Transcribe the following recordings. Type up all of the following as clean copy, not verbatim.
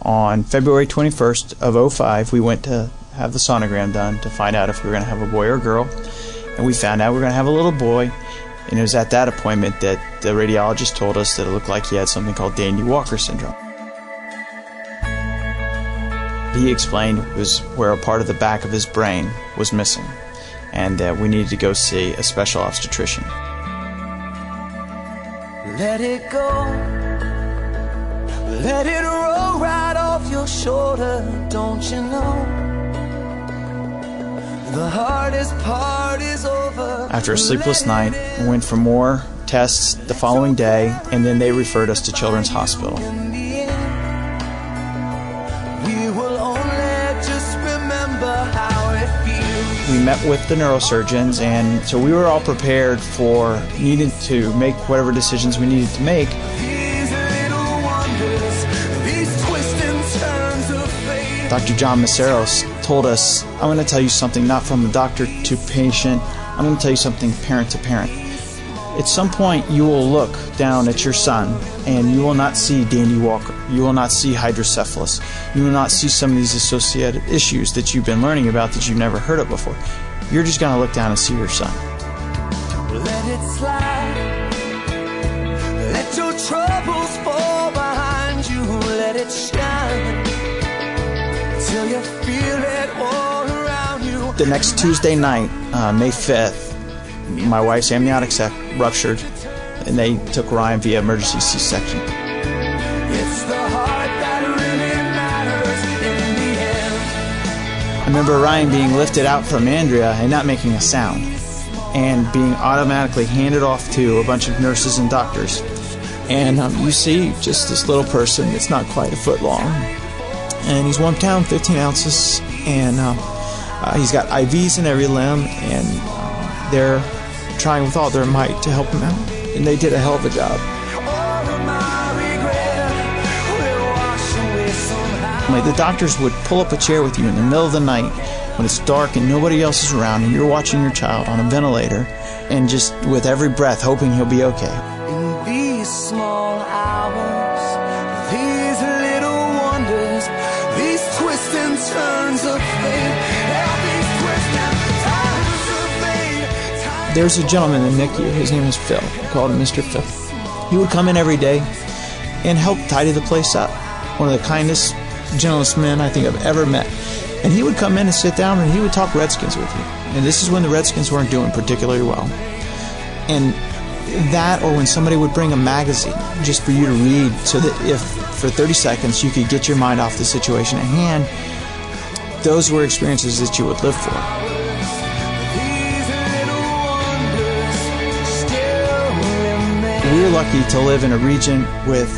On February 21st of '05, we went to have the sonogram done to find out if we were going to have a boy or a girl. And we found out we were going to have a little boy. And it was at that appointment that the radiologist told us that it looked like he had something called Dandy Walker syndrome. He explained it was where a part of the back of his brain was missing, and that we needed to go see a special obstetrician. Let it go, let it roll right off your shoulder, don't you know? The hardest part is over. After a sleepless night, we went for more tests the following day, and then they referred us to Children's Hospital. In the end, we will only just remember how it feels. We met with the neurosurgeons, and so we were all prepared for needing to make whatever decisions we needed to make. These little wonders, these twists and turns of fate. Dr. John Maceros told us, I'm going to tell you something not from the doctor to patient, I'm going to tell you something parent to parent. At some point you will look down at your son and you will not see Dandy Walker, you will not see hydrocephalus, you will not see some of these associated issues that you've been learning about that you've never heard of before. You're just going to look down and see your son. Let it slide, let your troubles fall behind you, let it shine, till you feel it all around you. The next Tuesday night, May 5th, my wife's amniotic sac ruptured, and they took Ryan via emergency C-section. It's the heart that really matters in the end. I remember Ryan being lifted out from Andrea and not making a sound, and being automatically handed off to a bunch of nurses and doctors. And you see just this little person that's not quite a foot long, and he's 1 pound 15 ounces, and he's got IVs in every limb, and they're trying with all their might to help him out, and they did a hell of a job. The doctors would pull up a chair with you in the middle of the night when it's dark and nobody else is around, and you're watching your child on a ventilator, and just with every breath hoping he'll be okay. In these small hours, these little wonders, these twists and turns of fate, these twists and turns of fate. There's a gentleman in NICU, his name is Phil. I called him Mr. Phil. He would come in every day and help tidy the place up. One of the kindest, gentlest men I think I've ever met. And he would come in and sit down and he would talk Redskins with you. And this is when the Redskins weren't doing particularly well. And that, or when somebody would bring a magazine just for you to read, so that if for 30 seconds you could get your mind off the situation at hand, those were experiences that you would live for. We're lucky to live in a region with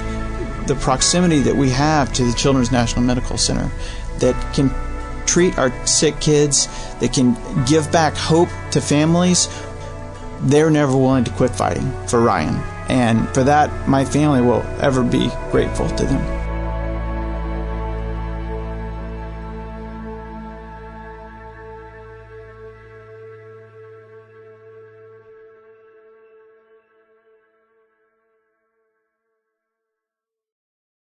the proximity that we have to the Children's National Medical Center that can treat our sick kids, that can give back hope to families. They're never willing to quit fighting for Ryan. And for that, my family will ever be grateful to them.